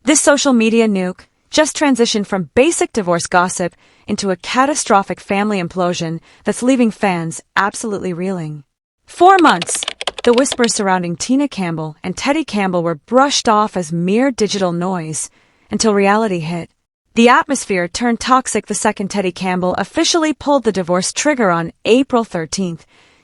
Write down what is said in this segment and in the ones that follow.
This social media nuke just transitioned from basic divorce gossip into a catastrophic family implosion that's leaving fans absolutely reeling. 4 months, the whispers surrounding Tina Campbell and Teddy Campbell were brushed off as mere digital noise until reality hit. The atmosphere turned toxic the second Teddy Campbell officially pulled the divorce trigger on April 13,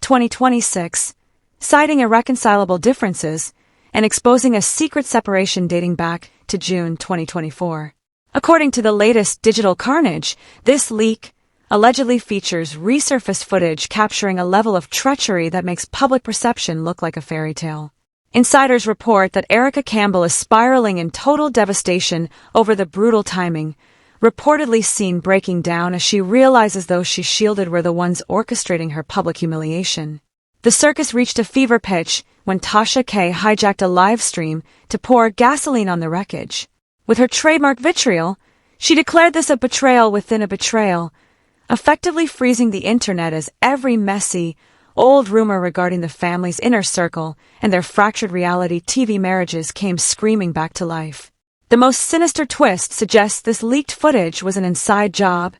2026, citing irreconcilable differences and exposing a secret separation dating back to June 2024. According to the latest digital carnage, this leak allegedly features resurfaced footage capturing a level of treachery that makes public perception look like a fairy tale. Insiders report that Erica Campbell is spiraling in total devastation over the brutal timing, reportedly seen breaking down as she realizes those she shielded were the ones orchestrating her public humiliation. The circus reached a fever pitch when Tasha K hijacked a live stream to pour gasoline on the wreckage. With her trademark vitriol, she declared this a betrayal within a betrayal, effectively freezing the internet as every messy, old rumor regarding the family's inner circle and their fractured reality TV marriages came screaming back to life. The most sinister twist suggests this leaked footage was an inside job,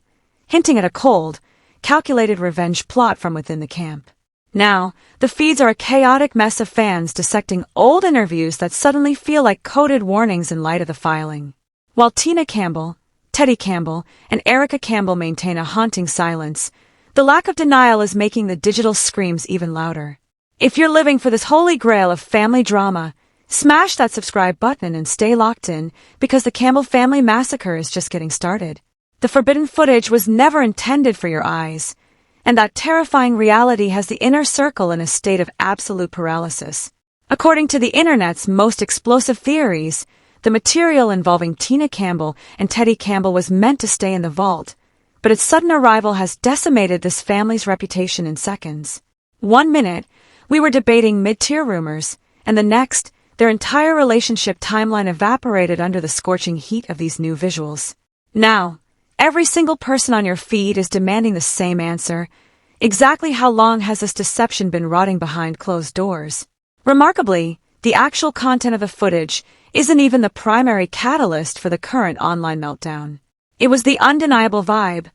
hinting at a cold, calculated revenge plot from within the camp. Now, the feeds are a chaotic mess of fans dissecting old interviews that suddenly feel like coded warnings in light of the filing. While Tina Campbell, Teddy Campbell, and Erica Campbell maintain a haunting silence, the lack of denial is making the digital screams even louder. If you're living for this holy grail of family drama, smash that subscribe button and stay locked in because the Campbell family massacre is just getting started. The forbidden footage was never intended for your eyes, and that terrifying reality has the inner circle in a state of absolute paralysis. According to the internet's most explosive theories, the material involving Tina Campbell and Teddy Campbell was meant to stay in the vault, but its sudden arrival has decimated this family's reputation in seconds. 1 minute, we were debating mid-tier rumors, and the next, their entire relationship timeline evaporated under the scorching heat of these new visuals. Now, every single person on your feed is demanding the same answer. Exactly how long has this deception been rotting behind closed doors? Remarkably, the actual content of the footage isn't even the primary catalyst for the current online meltdown. It was the undeniable vibe,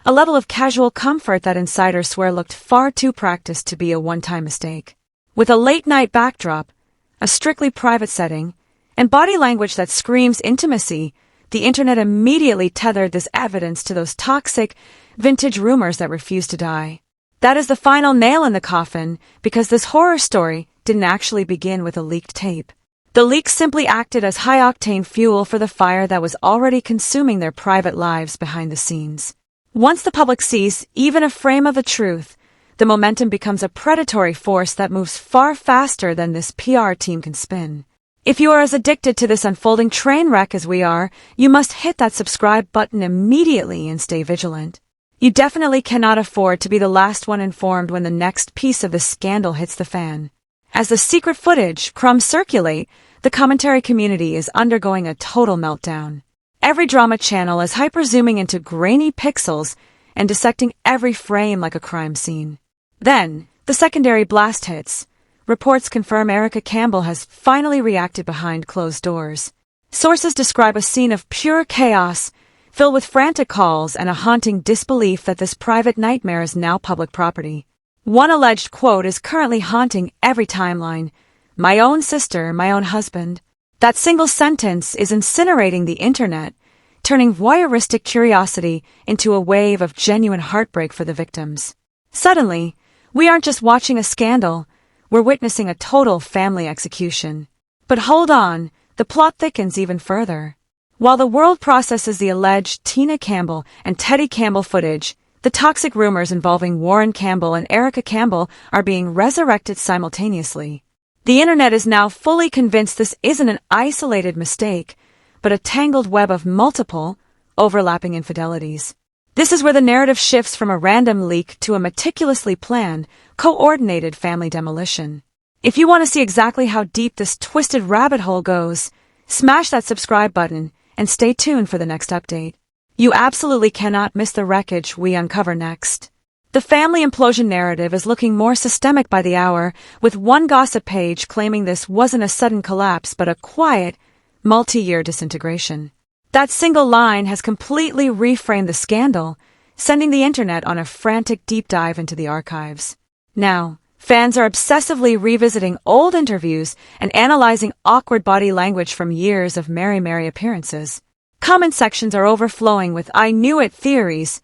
a level of casual comfort that insiders swear looked far too practiced to be a one-time mistake. With a late-night backdrop, a strictly private setting, and body language that screams intimacy, the internet immediately tethered this evidence to those toxic, vintage rumors that refuse to die. That is the final nail in the coffin, because this horror story didn't actually begin with a leaked tape. The leak simply acted as high-octane fuel for the fire that was already consuming their private lives behind the scenes. Once the public sees even a frame of the truth, the momentum becomes a predatory force that moves far faster than this PR team can spin. If you are as addicted to this unfolding train wreck as we are, you must hit that subscribe button immediately and stay vigilant. You definitely cannot afford to be the last one informed when the next piece of the scandal hits the fan. As the secret footage crumbs circulate, the commentary community is undergoing a total meltdown. Every drama channel is hyper-zooming into grainy pixels and dissecting every frame like a crime scene. Then, the secondary blast hits. Reports confirm Erica Campbell has finally reacted behind closed doors. Sources describe a scene of pure chaos, filled with frantic calls and a haunting disbelief that this private nightmare is now public property. One alleged quote is currently haunting every timeline. "My own sister, my own husband." That single sentence is incinerating the internet, turning voyeuristic curiosity into a wave of genuine heartbreak for the victims. Suddenly, we aren't just watching a scandal, we're witnessing a total family execution. But hold on, the plot thickens even further. While the world processes the alleged Tina Campbell and Teddy Campbell footage, the toxic rumors involving Warryn Campbell and Erica Campbell are being resurrected simultaneously. The internet is now fully convinced this isn't an isolated mistake, but a tangled web of multiple, overlapping infidelities. This is where the narrative shifts from a random leak to a meticulously planned, coordinated family demolition. If you want to see exactly how deep this twisted rabbit hole goes, smash that subscribe button and stay tuned for the next update. You absolutely cannot miss the wreckage we uncover next. The family implosion narrative is looking more systemic by the hour, with one gossip page claiming this wasn't a sudden collapse but a quiet, multi-year disintegration. That single line has completely reframed the scandal, sending the internet on a frantic deep dive into the archives. Now, fans are obsessively revisiting old interviews and analyzing awkward body language from years of Mary appearances. Comment sections are overflowing with "I knew it" theories,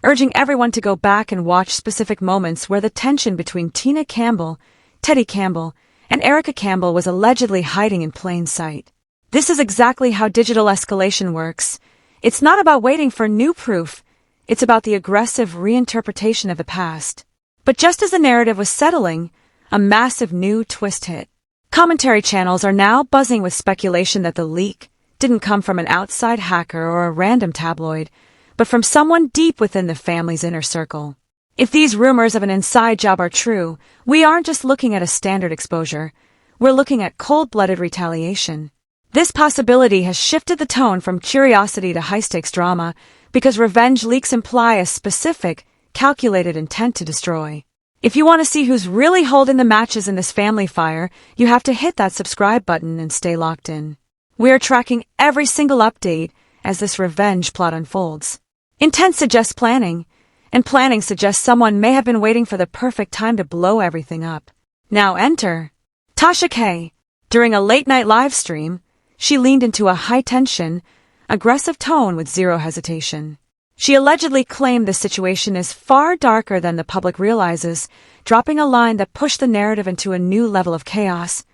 urging everyone to go back and watch specific moments where the tension between Tina Campbell, Teddy Campbell, and Erica Campbell was allegedly hiding in plain sight. This is exactly how digital escalation works. It's not about waiting for new proof, it's about the aggressive reinterpretation of the past. But just as the narrative was settling, a massive new twist hit. Commentary channels are now buzzing with speculation that the leak didn't come from an outside hacker or a random tabloid, but from someone deep within the family's inner circle. If these rumors of an inside job are true, we aren't just looking at a standard exposure, we're looking at cold-blooded retaliation. This possibility has shifted the tone from curiosity to high-stakes drama because revenge leaks imply a specific, calculated intent to destroy. If you want to see who's really holding the matches in this family fire, you have to hit that subscribe button and stay locked in. We are tracking every single update as this revenge plot unfolds. Intent suggests planning, and planning suggests someone may have been waiting for the perfect time to blow everything up. Now enter Tasha K. During a late-night live stream, she leaned into a high-tension, aggressive tone with zero hesitation. She allegedly claimed the situation is far darker than the public realizes, dropping a line that pushed the narrative into a new level of chaos.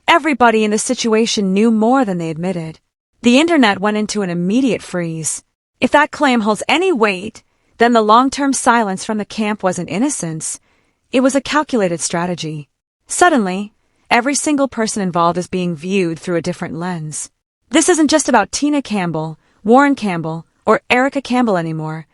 Everybody in the situation knew more than they admitted. The internet went into an immediate freeze. If that claim holds any weight, then the long-term silence from the camp wasn't innocence. It was a calculated strategy. Suddenly, every single person involved is being viewed through a different lens. This isn't just about Tina Campbell, Warryn Campbell, or Erica Campbell anymore.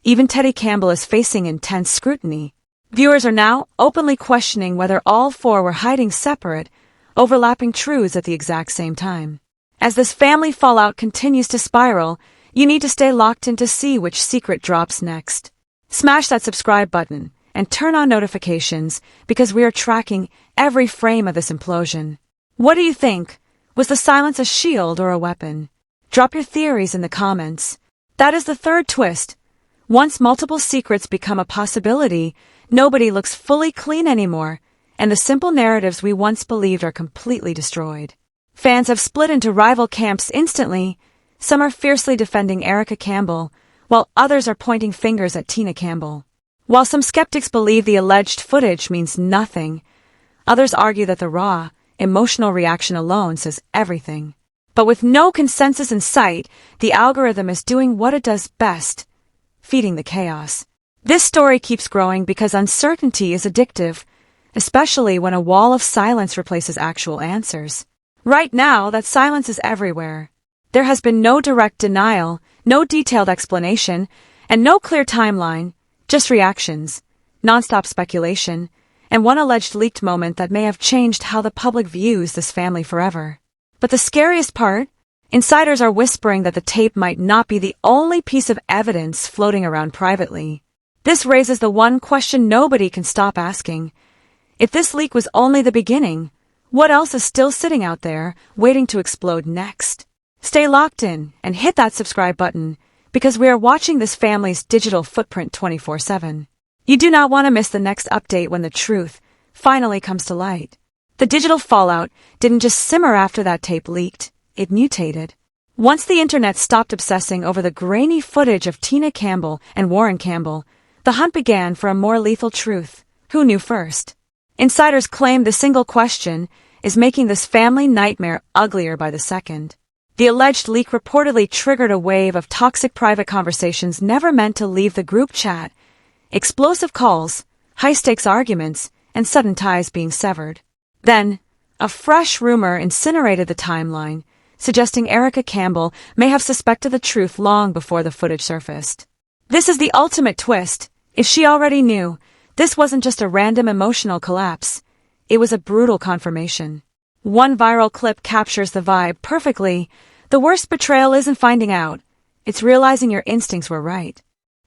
Even Teddy Campbell is facing intense scrutiny. Viewers are now openly questioning whether all four were hiding separate, overlapping truths at the exact same time. As this family fallout continues to spiral, you need to stay locked in to see which secret drops next. Smash that subscribe button and turn on notifications because we are tracking every frame of this implosion. What do you think? Was the silence a shield or a weapon? Drop your theories in the comments. That is the third twist. Once multiple secrets become a possibility, nobody looks fully clean anymore, and the simple narratives we once believed are completely destroyed. Fans have split into rival camps instantly. Some are fiercely defending Erica Campbell, while others are pointing fingers at Tina Campbell. While some skeptics believe the alleged footage means nothing, others argue that the raw, emotional reaction alone says everything. But with no consensus in sight, the algorithm is doing what it does best, feeding the chaos. This story keeps growing because uncertainty is addictive, especially when a wall of silence replaces actual answers. Right now, that silence is everywhere. There has been no direct denial, no detailed explanation, and no clear timeline, just reactions, nonstop speculation, and one alleged leaked moment that may have changed how the public views this family forever. But the scariest part? Insiders are whispering that the tape might not be the only piece of evidence floating around privately. This raises the one question nobody can stop asking. If this leak was only the beginning, what else is still sitting out there, waiting to explode next? Stay locked in and hit that subscribe button, because we are watching this family's digital footprint 24/7. You do not want to miss the next update when the truth finally comes to light. The digital fallout didn't just simmer after that tape leaked, it mutated. Once the internet stopped obsessing over the grainy footage of Tina Campbell and Warryn Campbell, the hunt began for a more lethal truth. Who knew first? Insiders claim the single question is making this family nightmare uglier by the second. The alleged leak reportedly triggered a wave of toxic private conversations never meant to leave the group chat, explosive calls, high-stakes arguments, and sudden ties being severed. Then, a fresh rumor incinerated the timeline, suggesting Erica Campbell may have suspected the truth long before the footage surfaced. This is the ultimate twist. If she already knew, this wasn't just a random emotional collapse. It was a brutal confirmation. One viral clip captures the vibe perfectly. The worst betrayal isn't finding out. It's realizing your instincts were right.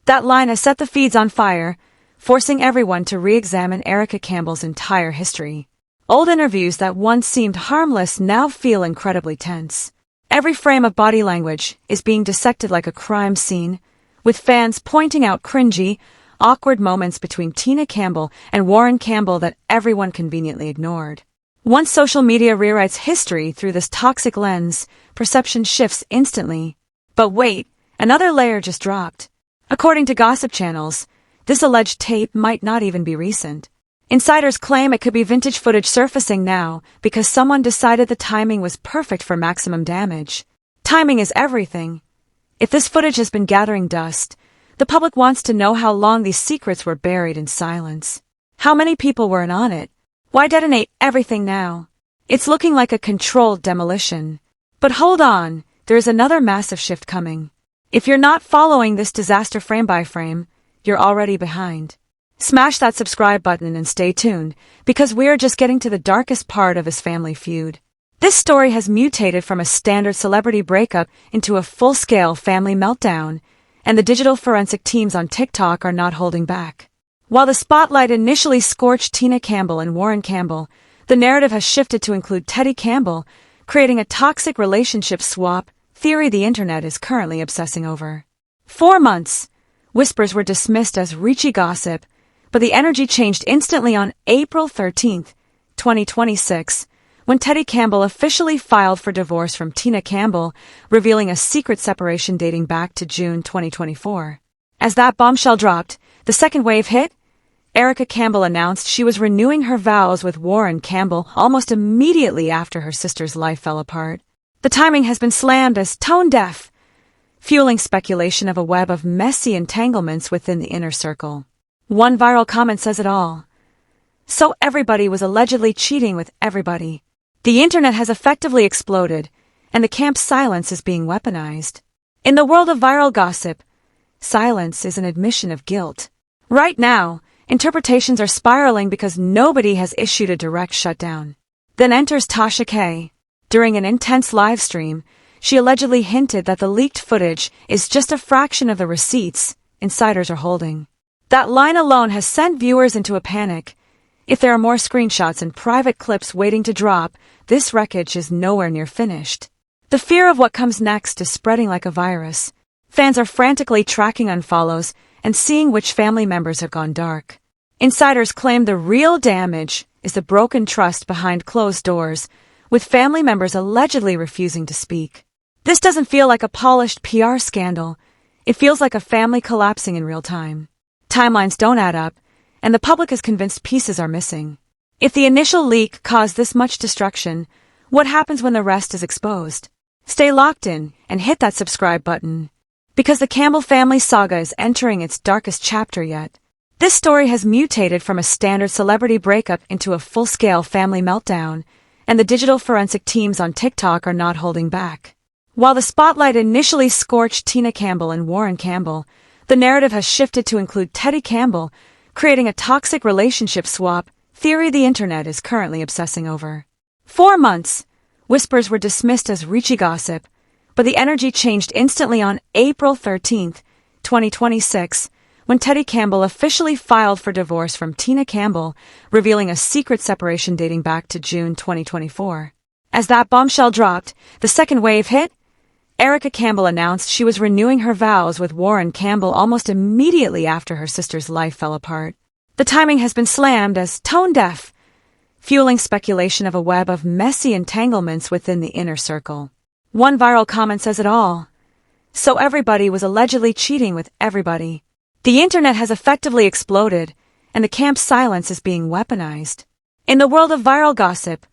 That line has set the feeds on fire, forcing everyone to re-examine Erica Campbell's entire history. Old interviews that once seemed harmless now feel incredibly tense. Every frame of body language is being dissected like a crime scene, with fans pointing out cringy, awkward moments between Tina Campbell and Warryn Campbell that everyone conveniently ignored. Once social media rewrites history through this toxic lens, perception shifts instantly. But wait, another layer just dropped. According to gossip channels, this alleged tape might not even be recent. Insiders claim it could be vintage footage surfacing now because someone decided the timing was perfect for maximum damage. Timing is everything. If this footage has been gathering dust, the public wants to know how long these secrets were buried in silence. How many people were in on it? Why detonate everything now? It's looking like a controlled demolition. But hold on, there is another massive shift coming. If you're not following this disaster frame by frame, you're already behind. Smash that subscribe button and stay tuned, because we're just getting to the darkest part of his family feud. This story has mutated from a standard celebrity breakup into a full-scale family meltdown, and the digital forensic teams on TikTok are not holding back. While the spotlight initially scorched Tina Campbell and Warryn Campbell, the narrative has shifted to include Teddy Campbell, creating a toxic relationship swap theory the internet is currently obsessing over. 4 months. Whispers were dismissed as reachy gossip, but the energy changed instantly on April 13, 2026, when Teddy Campbell officially filed for divorce from Tina Campbell, revealing a secret separation dating back to June 2024. As that bombshell dropped, the second wave hit. Erica Campbell announced she was renewing her vows with Warryn Campbell almost immediately after her sister's life fell apart. The timing has been slammed as tone-deaf, fueling speculation of a web of messy entanglements within the inner circle. One viral comment says it all. So everybody was allegedly cheating with everybody. The internet has effectively exploded, and the camp's silence is being weaponized. In the world of viral gossip, silence is an admission of guilt. Right now, interpretations are spiraling because nobody has issued a direct shutdown. Then enters Tasha K. During an intense live stream, she allegedly hinted that the leaked footage is just a fraction of the receipts insiders are holding. That line alone has sent viewers into a panic. If there are more screenshots and private clips waiting to drop, this wreckage is nowhere near finished. The fear of what comes next is spreading like a virus. Fans are frantically tracking unfollows and seeing which family members have gone dark. Insiders claim the real damage is the broken trust behind closed doors, with family members allegedly refusing to speak. This doesn't feel like a polished PR scandal. It feels like a family collapsing in real time. Timelines don't add up, and the public is convinced pieces are missing. If the initial leak caused this much destruction, what happens when the rest is exposed? Stay locked in and hit that subscribe button, because the Campbell family saga is entering its darkest chapter yet. This story has mutated from a standard celebrity breakup into a full-scale family meltdown, and the digital forensic teams on TikTok are not holding back. While the spotlight initially scorched Tina Campbell and Warryn Campbell, the narrative has shifted to include Teddy Campbell, creating a toxic relationship swap theory the internet is currently obsessing over. 4 months. Whispers were dismissed as reachy gossip, but the energy changed instantly on April 13, 2026, when Teddy Campbell officially filed for divorce from Tina Campbell, revealing a secret separation dating back to June 2024. As that bombshell dropped, the second wave hit. Erica Campbell announced she was renewing her vows with Warryn Campbell almost immediately after her sister's life fell apart. The timing has been slammed as tone-deaf, fueling speculation of a web of messy entanglements within the inner circle. One viral comment says it all. So everybody was allegedly cheating with everybody. The internet has effectively exploded, and the camp's silence is being weaponized. In the world of viral gossip,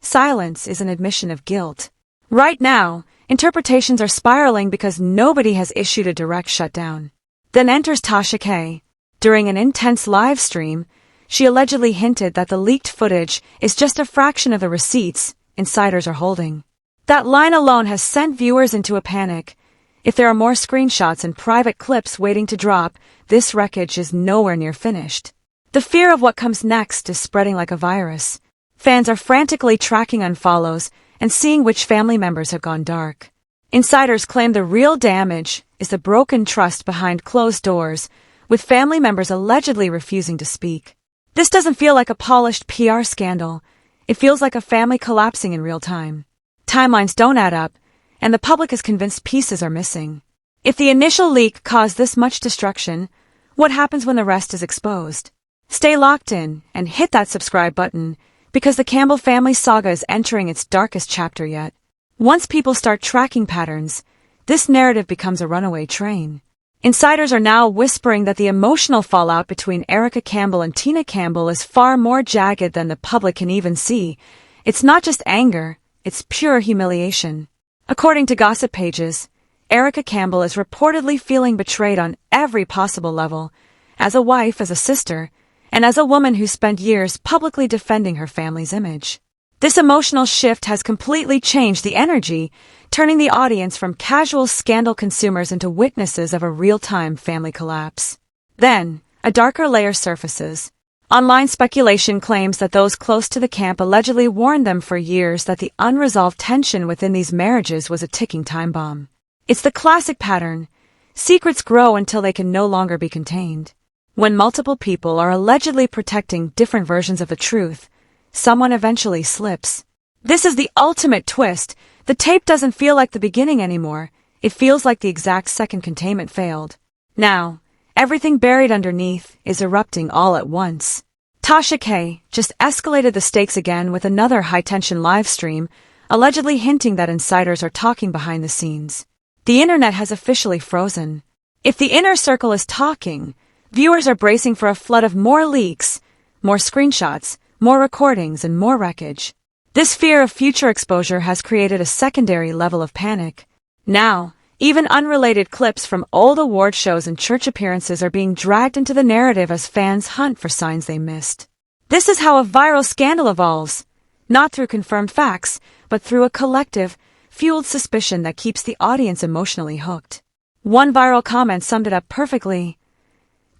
silence is an admission of guilt. Right now, interpretations are spiraling because nobody has issued a direct shutdown. Then enters Tasha K. During an intense live stream, she allegedly hinted that the leaked footage is just a fraction of the receipts insiders are holding. That line alone has sent viewers into a panic. If there are more screenshots and private clips waiting to drop, this wreckage is nowhere near finished. The fear of what comes next is spreading like a virus. Fans are frantically tracking unfollows and seeing which family members have gone dark. Insiders claim the real damage is the broken trust behind closed doors, with family members allegedly refusing to speak. This doesn't feel like a polished PR scandal. It feels like a family collapsing in real time. Timelines don't add up, and the public is convinced pieces are missing. If the initial leak caused this much destruction, what happens when the rest is exposed? Stay locked in and hit that subscribe button, because the Campbell family saga is entering its darkest chapter yet. Once people start tracking patterns, this narrative becomes a runaway train. Insiders are now whispering that the emotional fallout between Erica Campbell and Tina Campbell is far more jagged than the public can even see. It's not just anger, it's pure humiliation. According to gossip pages, Erica Campbell is reportedly feeling betrayed on every possible level, as a wife, as a sister, and as a woman who spent years publicly defending her family's image. This emotional shift has completely changed the energy, turning the audience from casual scandal consumers into witnesses of a real-time family collapse. Then, a darker layer surfaces. Online speculation claims that those close to the camp allegedly warned them for years that the unresolved tension within these marriages was a ticking time bomb. It's the classic pattern. Secrets grow until they can no longer be contained. When multiple people are allegedly protecting different versions of the truth, someone eventually slips. This is the ultimate twist. The tape doesn't feel like the beginning anymore. It feels like the exact second containment failed. Now, everything buried underneath is erupting all at once. Tasha K. just escalated the stakes again with another high-tension live stream, allegedly hinting that insiders are talking behind the scenes. The internet has officially frozen. If the inner circle is talking, viewers are bracing for a flood of more leaks, more screenshots, more recordings, and more wreckage. This fear of future exposure has created a secondary level of panic. Now, even unrelated clips from old award shows and church appearances are being dragged into the narrative as fans hunt for signs they missed. This is how a viral scandal evolves, not through confirmed facts, but through a collective, fueled suspicion that keeps the audience emotionally hooked. One viral comment summed it up perfectly.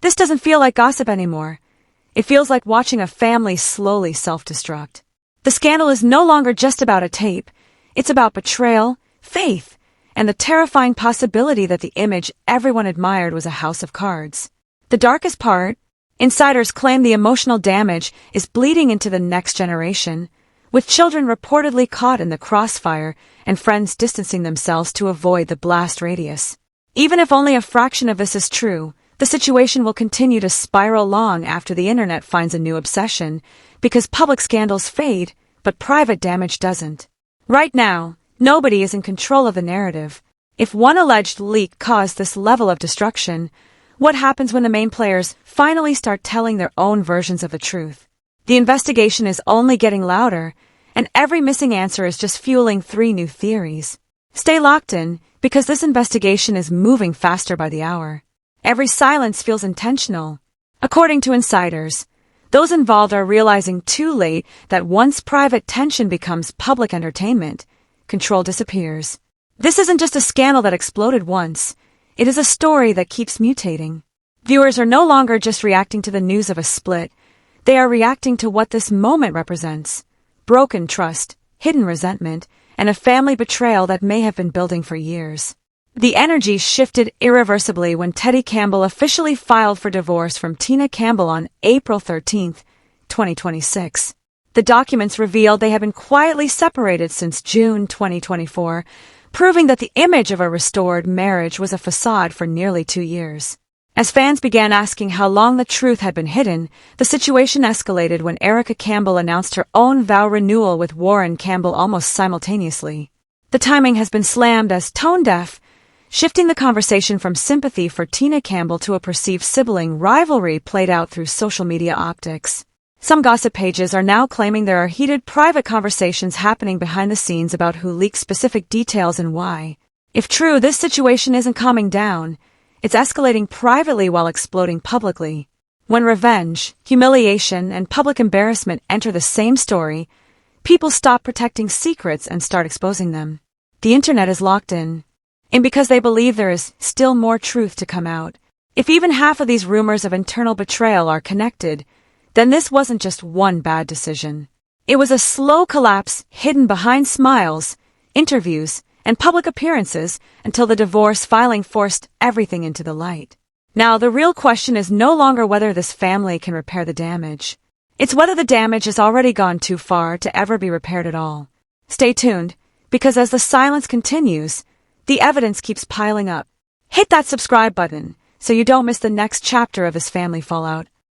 "This doesn't feel like gossip anymore. It feels like watching a family slowly self-destruct." The scandal is no longer just about a tape. It's about betrayal, faith, and the terrifying possibility that the image everyone admired was a house of cards. The darkest part? Insiders claim the emotional damage is bleeding into the next generation, with children reportedly caught in the crossfire and friends distancing themselves to avoid the blast radius. Even if only a fraction of this is true, the situation will continue to spiral long after the internet finds a new obsession, because public scandals fade, but private damage doesn't. Right now, nobody is in control of the narrative. If one alleged leak caused this level of destruction, what happens when the main players finally start telling their own versions of the truth? The investigation is only getting louder, and every missing answer is just fueling 3 new theories. Stay locked in, because this investigation is moving faster by the hour. Every silence feels intentional. According to insiders, those involved are realizing too late that once private tension becomes public entertainment, control disappears. This isn't just a scandal that exploded once. It is a story that keeps mutating. Viewers are no longer just reacting to the news of a split. They are reacting to what this moment represents: broken trust, hidden resentment, and a family betrayal that may have been building for years. The energy shifted irreversibly when Teddy Campbell officially filed for divorce from Tina Campbell on April 13, 2026. The documents revealed they had been quietly separated since June 2024, proving that the image of a restored marriage was a facade for nearly 2 years. As fans began asking how long the truth had been hidden, the situation escalated when Erica Campbell announced her own vow renewal with Warryn Campbell almost simultaneously. The timing has been slammed as tone-deaf, shifting the conversation from sympathy for Tina Campbell to a perceived sibling rivalry played out through social media optics. Some gossip pages are now claiming there are heated private conversations happening behind the scenes about who leaked specific details and why. If true, this situation isn't calming down. It's escalating privately while exploding publicly. When revenge, humiliation, and public embarrassment enter the same story, people stop protecting secrets and start exposing them. The internet is locked in. And because they believe there is still more truth to come out. If even half of these rumors of internal betrayal are connected, then this wasn't just one bad decision. It was a slow collapse hidden behind smiles, interviews, and public appearances until the divorce filing forced everything into the light. Now, the real question is no longer whether this family can repair the damage. It's whether the damage has already gone too far to ever be repaired at all. Stay tuned, Because as the silence continues, the evidence keeps piling up. Hit that subscribe button so you don't miss the next chapter of his family fallout.